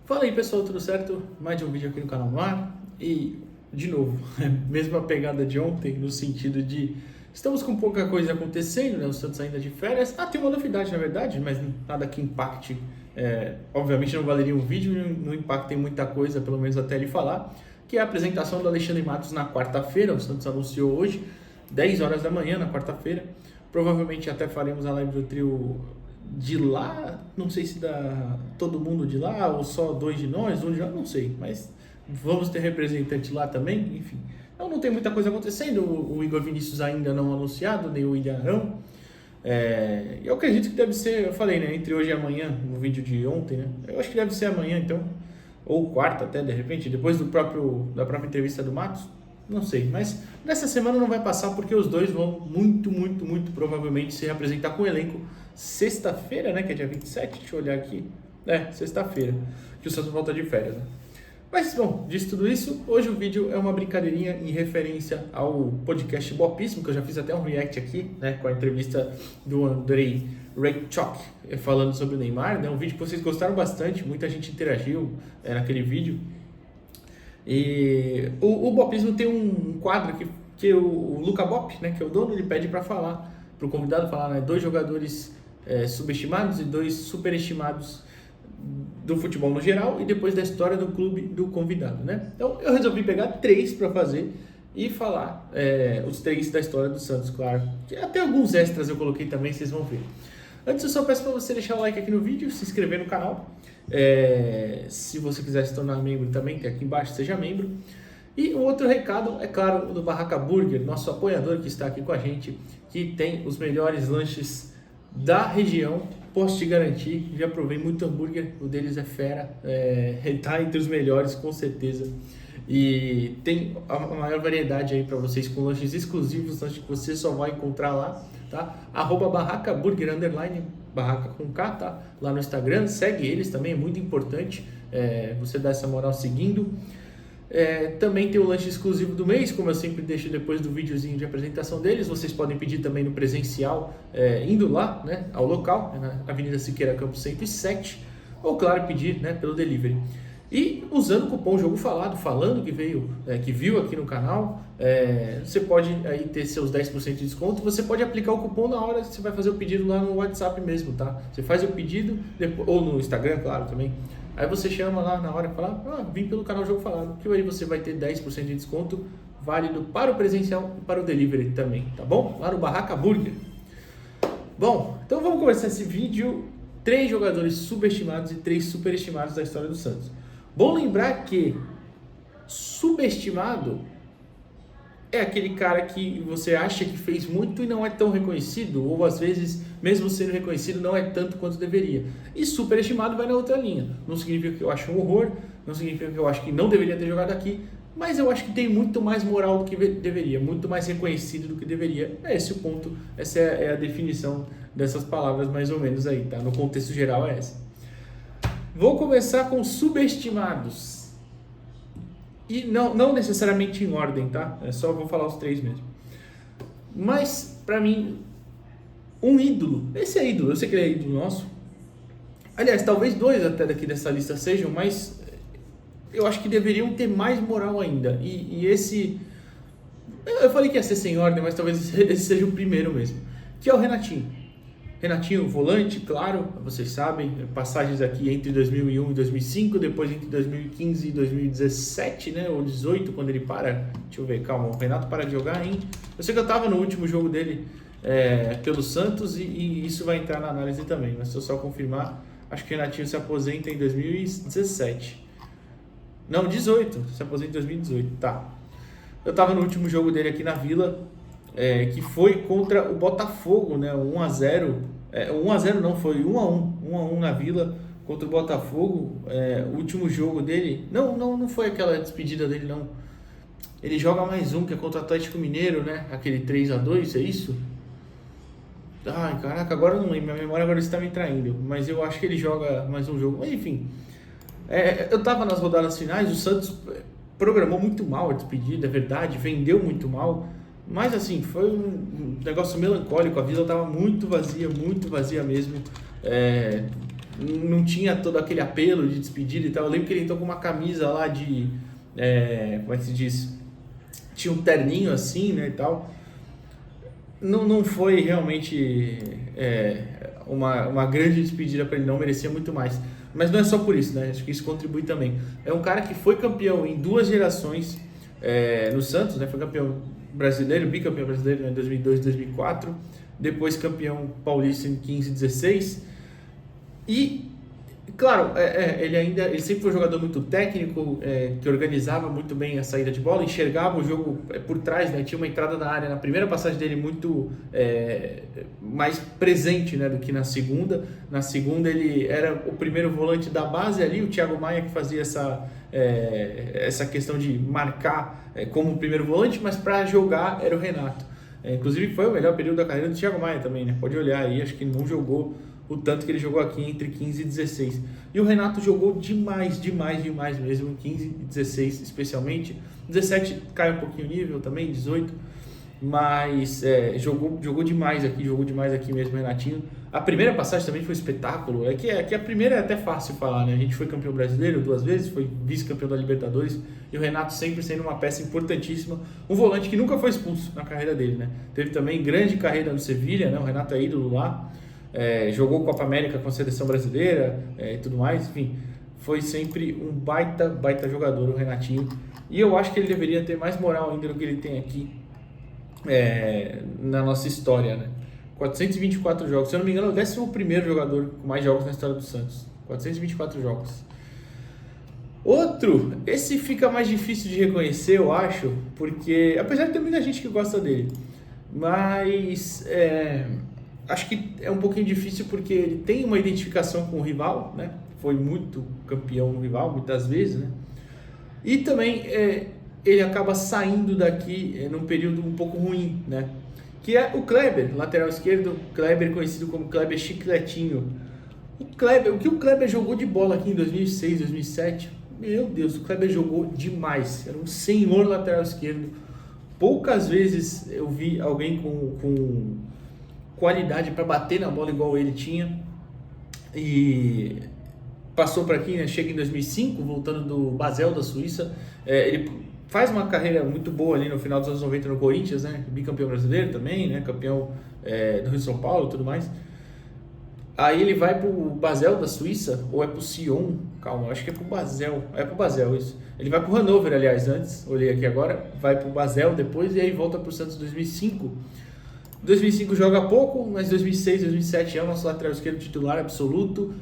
Fala aí pessoal, tudo certo? Mais um vídeo aqui no canal no ar e, de novo, mesma pegada de ontem, no sentido de estamos com pouca coisa acontecendo, né? O Santos ainda de férias. Tem uma novidade na verdade, mas nada que impacte, obviamente não valeria um vídeo, não impacta em muita coisa, pelo menos até ele falar, que é a apresentação do Alexandre Matos na quarta-feira. O Santos anunciou hoje, 10 horas da manhã, na quarta-feira. Provavelmente até faremos a live do trio de lá, não sei se dá todo mundo de lá ou só dois de nós, um de nós, não sei, mas vamos ter representante lá também, enfim. Então não tem muita coisa acontecendo, o Igor Vinícius ainda não anunciado, nem o William Arão. Eu acredito que deve ser, eu falei, né, entre hoje e amanhã, no vídeo de ontem, né, eu acho que deve ser amanhã então, ou quarta até, de repente, depois da própria entrevista do Matos. Não sei, mas nessa semana não vai passar porque os dois vão muito provavelmente se representar com o elenco sexta-feira, né, que é dia 27, deixa eu olhar aqui, sexta-feira, que o Santos volta de férias, né? Mas, bom, dito tudo isso, hoje o vídeo é uma brincadeirinha em referência ao podcast Bopismo, que eu já fiz até um react aqui, né, com a entrevista do Andrei Reichok, falando sobre o Neymar, né, um vídeo que vocês gostaram bastante, muita gente interagiu naquele vídeo. E o Bopismo tem um quadro que o Luca Bop, né, que é o dono, ele pede para falar, para o convidado falar, né, dois jogadores subestimados e dois superestimados do futebol no geral e depois da história do clube do convidado, né? Então eu resolvi pegar três para fazer e falar os três da história do Santos, claro. Que até alguns extras eu coloquei também, vocês vão ver. Antes eu só peço para você deixar o like aqui no vídeo, se inscrever no canal. Se você quiser se tornar membro também, tem aqui embaixo, seja membro. E o outro recado, é claro, do Barraca Burger, nosso apoiador que está aqui com a gente, que tem os melhores lanches da região. Posso te garantir, já provei muito hambúrguer, o deles é fera, está entre os melhores com certeza. E tem a maior variedade aí para vocês com lanches exclusivos, lanches que você só vai encontrar lá, tá? @Barraca Burger _ Barraca com K, tá? Lá no Instagram, segue eles também, é muito importante você dar essa moral seguindo. Também tem o lanche exclusivo do mês, como eu sempre deixo depois do videozinho de apresentação deles. Vocês podem pedir também no presencial, indo lá, né, ao local, na Avenida Siqueira Campos 107, ou claro, pedir, né, pelo delivery. E usando o cupom Jogo Falado, falando que viu aqui no canal, você pode aí ter seus 10% de desconto. Você pode aplicar o cupom na hora que você vai fazer o pedido lá no WhatsApp mesmo, tá? Você faz o pedido, ou no Instagram, claro, também. Aí você chama lá na hora e fala, vim pelo canal Jogo Falado, que aí você vai ter 10% de desconto, válido para o presencial e para o delivery também, tá bom? Lá no Barraca Burger. Bom, então vamos começar esse vídeo. 3 jogadores subestimados e 3 superestimados da história do Santos. Bom lembrar que subestimado é aquele cara que você acha que fez muito e não é tão reconhecido, ou às vezes, mesmo sendo reconhecido, não é tanto quanto deveria. E superestimado vai na outra linha. Não significa que eu acho um horror, não significa que eu acho que não deveria ter jogado aqui, mas eu acho que tem muito mais moral do que deveria, muito mais reconhecido do que deveria. É esse o ponto, essa é a definição dessas palavras mais ou menos aí, tá? No contexto geral é essa. Vou começar com subestimados. E não necessariamente em ordem, tá? Só vou falar os 3 mesmo. Mas, pra mim, um ídolo. Esse é ídolo, eu sei que ele é ídolo nosso. Aliás, talvez 2 até daqui dessa lista sejam, mas eu acho que deveriam ter mais moral ainda. E esse... Eu falei que ia ser sem ordem, mas talvez esse seja o primeiro mesmo. Que é o Renatinho. Renatinho, volante, claro, vocês sabem, passagens aqui entre 2001 e 2005, depois entre 2015 e 2017, né, ou 18, quando ele para, deixa eu ver, calma, o Renato para de jogar, hein? Eu sei que eu estava no último jogo dele pelo Santos e isso vai entrar na análise também, mas se eu só confirmar, acho que o Renatinho se aposenta em 2017. Não, 18, se aposenta em 2018, tá. Eu estava no último jogo dele aqui na Vila, que foi contra o Botafogo, né, 1-0, 1-0 não, foi 1-1 na Vila contra o Botafogo, o último jogo dele, não foi aquela despedida dele não, ele joga mais um que é contra o Atlético Mineiro, né, aquele 3-2, é isso? Ai, caraca, agora eu não lembro, minha memória agora está me traindo, mas eu acho que ele joga mais um jogo, mas enfim, eu tava nas rodadas finais, o Santos programou muito mal a despedida, é verdade, vendeu muito mal. Mas assim, foi um negócio melancólico, a Vila estava muito vazia mesmo. não tinha todo aquele apelo de despedida e tal. Eu lembro que ele entrou com uma camisa lá de... como é que se diz? Tinha um terninho assim, né, e tal. Não foi realmente uma grande despedida para ele, não merecia muito mais. Mas não é só por isso, né? Acho que isso contribui também. É um cara que foi campeão em 2 gerações no Santos, né? Foi campeão brasileiro, bicampeão brasileiro, né? Em 2002 e 2004. Depois campeão paulista em 15 e 16. E, claro, ele sempre foi um jogador muito técnico, que organizava muito bem a saída de bola, enxergava o jogo por trás, né? Tinha uma entrada na área na primeira passagem dele muito mais presente, né, do que na segunda. Na segunda ele era o primeiro volante da base ali, o Thiago Maia que fazia essa questão de marcar como primeiro volante, mas para jogar era o Renato. Inclusive foi o melhor período da carreira do Thiago Maia também, né? Pode olhar aí, acho que não jogou o tanto que ele jogou aqui entre 15 e 16. E o Renato jogou demais mesmo, 15 e 16 especialmente. 17 cai um pouquinho o nível também, 18. Mas jogou demais aqui mesmo, Renatinho. A primeira passagem também foi espetáculo. Que a primeira é até fácil falar, né? A gente foi campeão brasileiro 2 vezes, foi vice-campeão da Libertadores. E o Renato sempre sendo uma peça importantíssima. Um volante que nunca foi expulso na carreira dele, né? Teve também grande carreira no Sevilha, né? O Renato é ídolo lá. Jogou Copa América com a seleção brasileira e tudo mais, enfim, foi sempre um baita jogador o Renatinho, e eu acho que ele deveria ter mais moral ainda do que ele tem aqui na nossa história, né? 424 jogos, se eu não me engano é o 11º jogador com mais jogos na história do Santos, 424 jogos. Outro, esse fica mais difícil de reconhecer, eu acho, porque apesar de ter muita gente que gosta dele, mas acho que é um pouquinho difícil porque ele tem uma identificação com o rival, né? Foi muito campeão no rival, muitas vezes, né? E também ele acaba saindo daqui num período um pouco ruim, né? Que é o Kleber, lateral esquerdo, Kleber conhecido como Kleber Chicletinho. O que o Kleber jogou de bola aqui em 2006, 2007, meu Deus, o Kleber jogou demais. Era um senhor lateral esquerdo. Poucas vezes eu vi alguém com qualidade para bater na bola igual ele tinha, e passou por aqui, né? Chega em 2005, voltando do Basel da Suíça. Ele faz uma carreira muito boa ali no final dos anos 90 no Corinthians, né? Bicampeão brasileiro também, né? Campeão do Rio de São Paulo e tudo mais. Aí ele vai pro Basel da Suíça, ou é pro Sion, calma, acho que é pro Basel, isso. Ele vai pro Hannover, aliás, antes, olhei aqui agora, vai pro Basel depois, e aí volta pro Santos em 2005. 2005 joga pouco, mas 2006, 2007 é o nosso lateral esquerdo titular absoluto.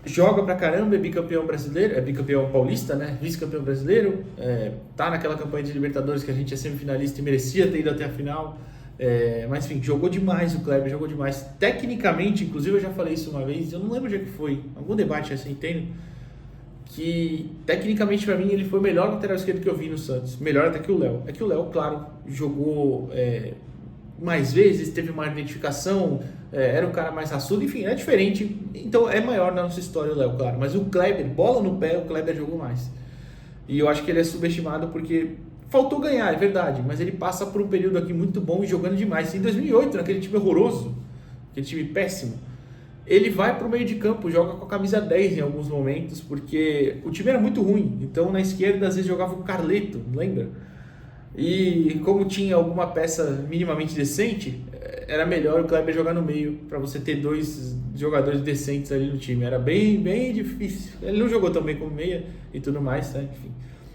Joga pra caramba, é bicampeão brasileiro, é bicampeão paulista, né? Vice-campeão brasileiro. Tá naquela campanha de Libertadores que a gente é semifinalista e merecia ter ido até a final. Mas enfim, jogou demais o Kleber, jogou demais. Tecnicamente, inclusive eu já falei isso uma vez, eu não lembro onde é que foi, algum debate assim, entende? Que tecnicamente pra mim ele foi o melhor lateral esquerdo que eu vi no Santos. Melhor até que o Léo. É que o Léo, claro, jogou mais vezes, teve uma identificação, era o cara mais raçudo, enfim, é diferente, então é maior na nossa história o Léo, claro, mas o Kleber, bola no pé, o Kleber jogou mais, e eu acho que ele é subestimado porque faltou ganhar, é verdade, mas ele passa por um período aqui muito bom e jogando demais. Em 2008, naquele time horroroso, aquele time péssimo, ele vai para o meio de campo, joga com a camisa 10 em alguns momentos, porque o time era muito ruim, então na esquerda às vezes jogava o Carleto, lembra? E como tinha alguma peça minimamente decente, era melhor o Kleber jogar no meio, para você ter 2 jogadores decentes ali no time. Era bem difícil. Ele não jogou tão bem como meia e tudo mais, né? Enfim.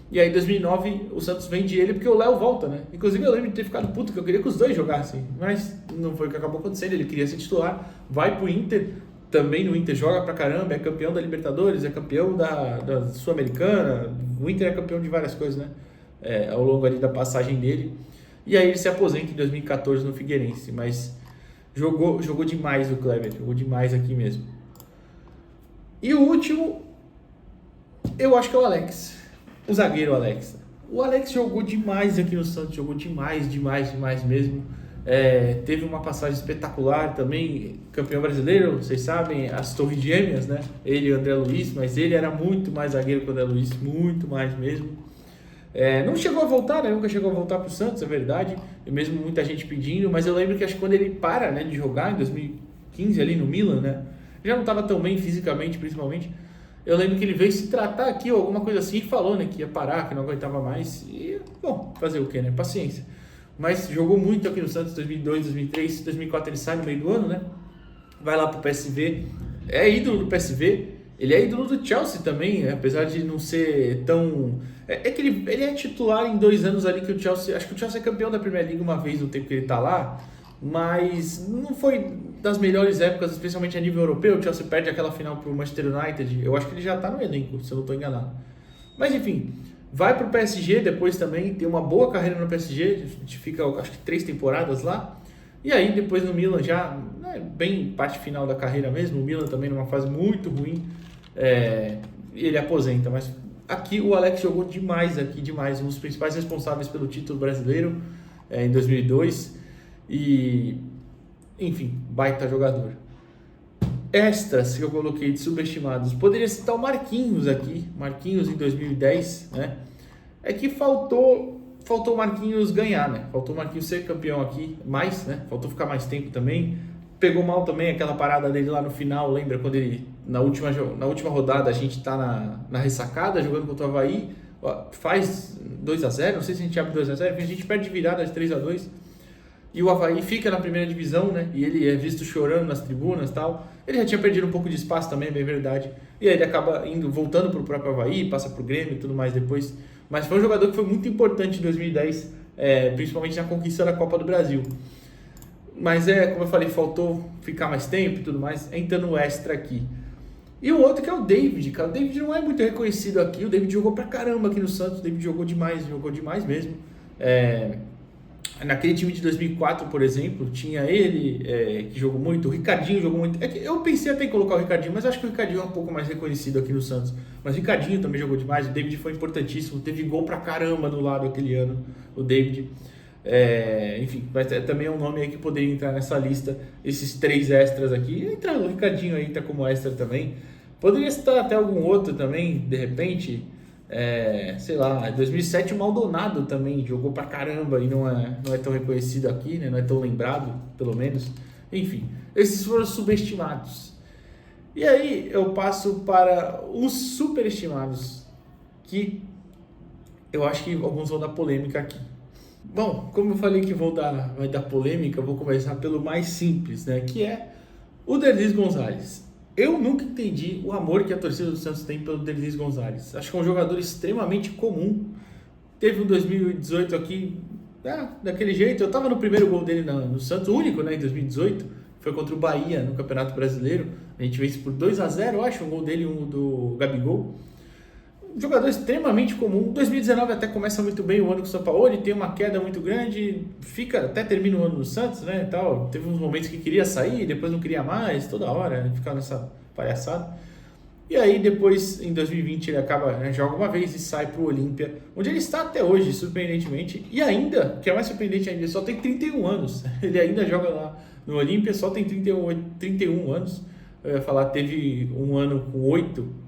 E aí em 2009 o Santos vende ele porque o Léo volta, né? Inclusive eu lembro de ter ficado puto, que eu queria que os dois jogassem, mas não foi o que acabou acontecendo. Ele queria ser titular, vai pro Inter, também no Inter joga pra caramba, é campeão da Libertadores, é campeão da Sul-Americana, o Inter é campeão de várias coisas, né? Ao longo ali da passagem dele, e aí ele se aposenta em 2014 no Figueirense, mas jogou demais o Kleber, jogou demais aqui mesmo. E o último, eu acho que é o Alex, o zagueiro Alex. O Alex jogou demais aqui no Santos, jogou demais mesmo. Teve uma passagem espetacular também, campeão brasileiro, vocês sabem, as Torres Gêmeas, né? Ele e o André Luiz, mas ele era muito mais zagueiro que o André Luiz, muito mais mesmo. Não chegou a voltar, né? Nunca chegou a voltar para o Santos, é verdade, e mesmo muita gente pedindo, mas eu lembro que acho que quando ele para, né, de jogar em 2015 ali no Milan, né, já não estava tão bem fisicamente, principalmente. Eu lembro que ele veio se tratar aqui ou alguma coisa assim e falou, né, que ia parar, que não aguentava mais. E, bom, fazer o quê, né? Paciência. Mas jogou muito aqui no Santos, 2002, 2003, 2004 ele sai no meio do ano, né? Vai lá pro PSV, é ídolo do PSV, ele é ídolo do Chelsea também, né? Apesar de não ser tão... É que ele é titular em 2 anos ali que o Chelsea... Acho que o Chelsea é campeão da Premier League uma vez no tempo que ele tá lá, mas não foi das melhores épocas, especialmente a nível europeu. O Chelsea perde aquela final pro Manchester United, eu acho que ele já tá no elenco, se eu não tô enganado. Mas enfim, vai pro PSG depois também, tem uma boa carreira no PSG, a gente fica acho que 3 temporadas lá. E aí depois no Milan já, né, bem parte final da carreira mesmo, o Milan também numa fase muito ruim, ele aposenta. Mas aqui o Alex jogou demais, um dos principais responsáveis pelo título brasileiro em 2002 e, enfim, baita jogador. Extras que eu coloquei de subestimados, poderia citar o Marquinhos aqui, Marquinhos em 2010, né? É que faltou o Marquinhos ganhar, né? Faltou o Marquinhos ser campeão aqui, mais, né? Faltou ficar mais tempo também. Pegou mal também aquela parada dele lá no final, lembra? Quando ele, na última rodada, a gente tá na ressacada, jogando contra o Avaí, faz 2-0, não sei se a gente abre 2-0, a gente perde de virada de 3-2, e o Avaí fica na primeira divisão, né? E ele é visto chorando nas tribunas e tal. Ele já tinha perdido um pouco de espaço também, bem verdade. E aí ele acaba voltando pro próprio Avaí, passa pro Grêmio e tudo mais depois. Mas foi um jogador que foi muito importante em 2010, principalmente na conquista da Copa do Brasil. Mas como eu falei, faltou ficar mais tempo e tudo mais, entra no extra aqui. E o outro que é o David, cara. O David não é muito reconhecido aqui, o David jogou pra caramba aqui no Santos, o David jogou demais mesmo. Naquele time de 2004, por exemplo, tinha ele, que jogou muito, o Ricardinho jogou muito. Eu pensei até em colocar o Ricardinho, mas acho que o Ricardinho é um pouco mais reconhecido aqui no Santos. Mas o Ricardinho também jogou demais, o David foi importantíssimo, teve gol pra caramba no lado aquele ano, o David. Enfim, mas também é um nome aí que poderia entrar nessa lista, esses 3 extras aqui. Entra o Ricardinho aí, tá como extra também. Poderia citar até algum outro também, de repente... sei lá, em 2007 o Maldonado também jogou pra caramba e não é tão reconhecido aqui, né? Não é tão lembrado, pelo menos. Enfim, esses foram subestimados. E aí eu passo para os superestimados, que eu acho que alguns vão dar polêmica aqui. Bom, como eu falei que vai dar polêmica, eu vou começar pelo mais simples, né? Que é o Derlis Gonzalez. Eu nunca entendi o amor que a torcida do Santos tem pelo Derlis Gonzalez. Acho que é um jogador extremamente comum. Teve um 2018 aqui, daquele jeito. Eu estava no primeiro gol dele no Santos, o único, né, em 2018. Foi contra o Bahia no Campeonato Brasileiro. A gente vence por 2-0, eu acho, um gol dele e um do Gabigol. Um jogador extremamente comum. 2019 até começa muito bem o ano com o São Paulo. Ele tem uma queda muito grande, até termina o ano no Santos, né, tal. Teve uns momentos que queria sair, depois não queria mais, toda hora, ficava nessa palhaçada. E aí depois, em 2020, ele joga uma vez e sai pro Olímpia, onde ele está até hoje, surpreendentemente. E ainda, que é mais surpreendente ainda, ele só tem 31 anos. Ele ainda joga lá no Olímpia, só tem 31 anos. Eu ia falar, teve um ano com 8,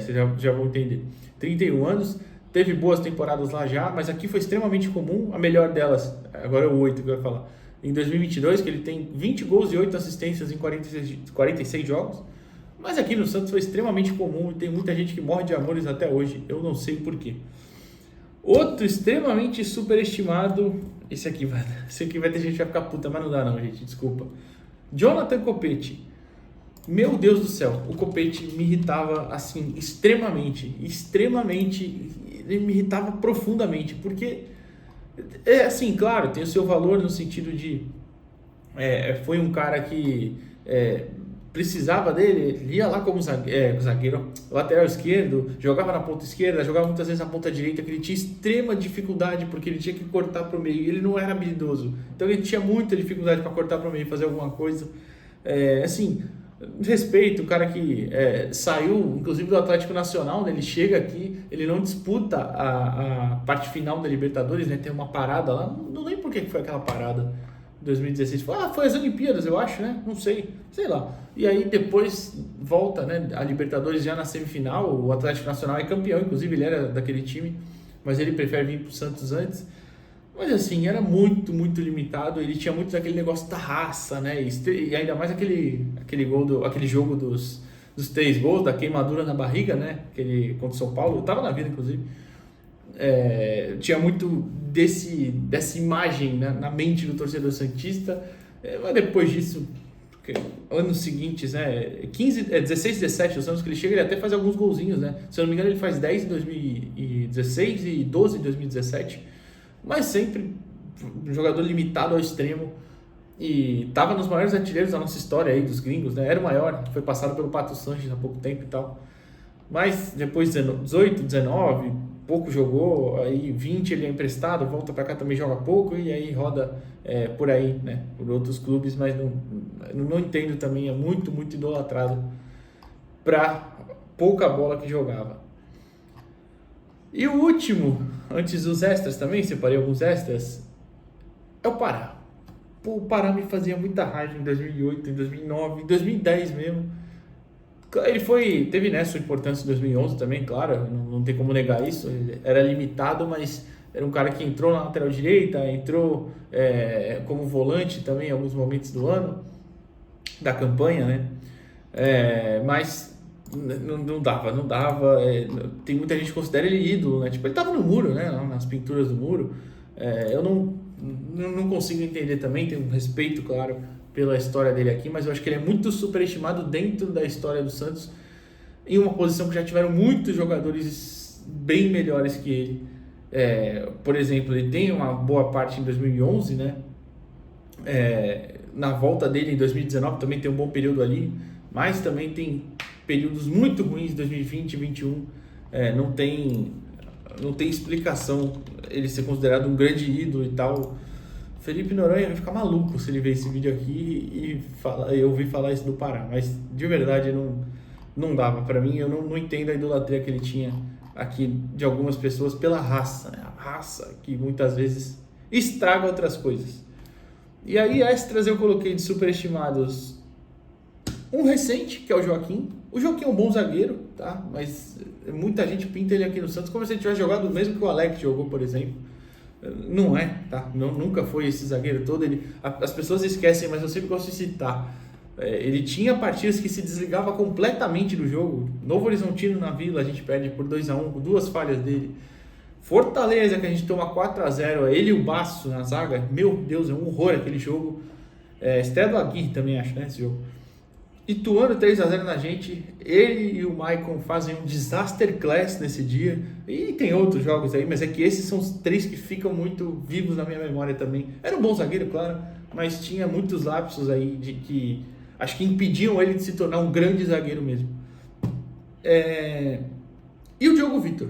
vocês já vão entender. 31 anos, teve boas temporadas lá já, mas aqui foi extremamente comum. A melhor delas, agora é o 8 que eu ia falar, em 2022, que ele tem 20 gols e 8 assistências em 46 jogos. Mas aqui no Santos foi extremamente comum e tem muita gente que morre de amores até hoje, eu não sei porquê. Outro extremamente superestimado, esse aqui vai ter gente que vai ficar puta, mas não dá não, gente, desculpa. Jonathan Copete. Meu Deus do céu, o Copete me irritava assim, extremamente, ele me irritava profundamente, porque, assim, claro, tem o seu valor no sentido de, foi um cara que precisava dele, ele ia lá como zagueiro, lateral esquerdo, jogava na ponta esquerda, jogava muitas vezes na ponta direita, que ele tinha extrema dificuldade, porque ele tinha que cortar para o meio, ele não era habilidoso, então ele tinha muita dificuldade para cortar para o meio, fazer alguma coisa, assim... Respeito, o cara que saiu, inclusive do Atlético Nacional, né? Ele chega aqui, ele não disputa a parte final da Libertadores, né? Tem uma parada lá, não lembro por que foi aquela parada em 2016, foi as Olimpíadas, eu acho, né? Não sei lá. E aí depois volta, né? A Libertadores já na semifinal, o Atlético Nacional é campeão, inclusive ele era daquele time, mas ele prefere vir pro Santos antes. Mas assim, era muito, muito limitado. Ele tinha muito daquele negócio da raça, né? E ainda mais aquele gol aquele jogo dos 3 gols, da queimadura na barriga, né? Aquele contra o São Paulo. Eu tava na vida, inclusive. Tinha muito dessa imagem, né, na mente do torcedor santista. Mas depois disso, anos seguintes, né? 16, 17, os anos que ele chega, ele até faz alguns golzinhos, né? Se eu não me engano, ele faz 10 em 2016 e 12 em 2017. Mas sempre um jogador limitado ao extremo. E estava nos maiores artilheiros da nossa história aí, dos gringos, né? Era o maior, foi passado pelo Pato Sanches há pouco tempo e tal. Mas depois 18, 19, pouco jogou, aí 20 ele é emprestado, volta para cá também joga pouco e aí roda por aí, né? Por outros clubes, mas não entendo também, é muito, muito idolatrado para pouca bola que jogava. E o último, antes dos extras também, separei alguns extras, é o Pará. Pô, o Pará me fazia muita raiva em 2008, em 2009, em 2010 mesmo. Ele teve, né, sua importância em 2011 também, claro, não tem como negar isso. Ele era limitado, mas era um cara que entrou na lateral direita, entrou como volante também em alguns momentos do ano, da campanha, né? Mas não dava. Tem muita gente que considera ele ídolo, né? Tipo, ele tava no muro, né? Nas pinturas do muro. Eu não consigo entender também, tenho um respeito, claro, pela história dele aqui, mas eu acho que ele é muito superestimado dentro da história do Santos, em uma posição que já tiveram muitos jogadores bem melhores que ele. Por exemplo, ele tem uma boa parte em 2011, né? Na volta dele em 2019 também tem um bom período ali, mas também tem períodos muito ruins, 2020 e 2021. Não tem explicação ele ser considerado um grande ídolo e tal. Felipe Noronha vai ficar maluco se ele ver esse vídeo aqui e ouvir falar isso do Pará, mas de verdade não dava para mim. Eu não entendo a idolatria que ele tinha aqui de algumas pessoas pela raça, né? A raça que muitas vezes estraga outras coisas. E aí extras eu coloquei de superestimados um recente, que é o Joaquim. O Joaquim é um bom zagueiro, tá? Mas muita gente pinta ele aqui no Santos como se ele tivesse jogado o mesmo que o Alex jogou, por exemplo. Não é, tá? Nunca foi esse zagueiro todo. As pessoas esquecem, mas eu sempre gosto de citar. Ele tinha partidas que se desligava completamente do jogo. Novo Horizontino na Vila, a gente perde por 2-1, com 2 falhas dele. Fortaleza, que a gente toma 4-0, ele e o Basso na zaga. Meu Deus, é um horror aquele jogo. Estreia do Aguirre também, acho, né, esse jogo. Ituano 3-0 na gente, ele e o Maicon fazem um disaster class nesse dia, e tem outros jogos aí, mas é que esses são os 3 que ficam muito vivos na minha memória também. Era um bom zagueiro, claro, mas tinha muitos lapsos aí de que acho que impediam ele de se tornar um grande zagueiro mesmo. E o Diogo Vitor?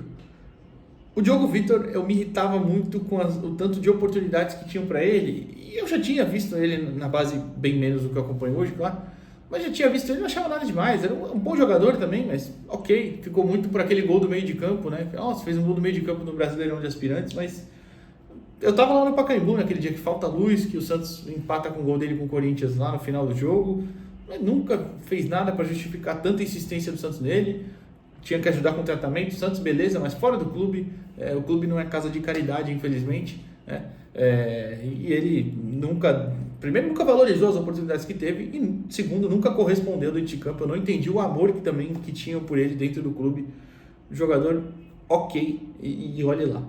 O Diogo Vitor, eu me irritava muito com o tanto de oportunidades que tinham para ele, e eu já tinha visto ele na base bem menos do que eu acompanho hoje, claro. Mas já tinha visto ele, não achava nada demais. Era um bom jogador também, mas ok. Ficou muito por aquele gol do meio de campo, né? Nossa, fez um gol do meio de campo no Brasileirão de Aspirantes, mas eu tava lá no Pacaembu naquele dia que falta luz, que o Santos empata com o gol dele com o Corinthians lá no final do jogo. Mas nunca fez nada para justificar tanta insistência do Santos nele. Tinha que ajudar com o tratamento. O Santos, beleza, mas fora do clube. O clube não é casa de caridade, infelizmente, né? E ele nunca valorizou as oportunidades que teve e, segundo, nunca correspondeu dentro de campo. Eu não entendi o amor que tinham por ele dentro do clube. Jogador ok, e olhe lá.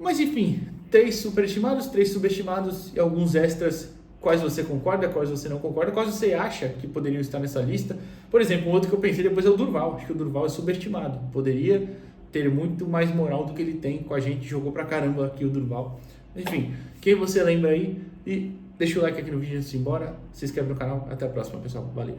Mas enfim, 3 superestimados, 3 subestimados e alguns extras. Quais você concorda, quais você não concorda, quais você acha que poderiam estar nessa lista. Por exemplo, um outro que eu pensei depois é o Durval. Acho que o Durval é subestimado, poderia ter muito mais moral do que ele tem com a gente. Jogou pra caramba aqui o Durval. Enfim, quem você lembra aí? E deixa o like aqui no vídeo antes de ir embora. Se inscreve no canal. Até a próxima, pessoal. Valeu.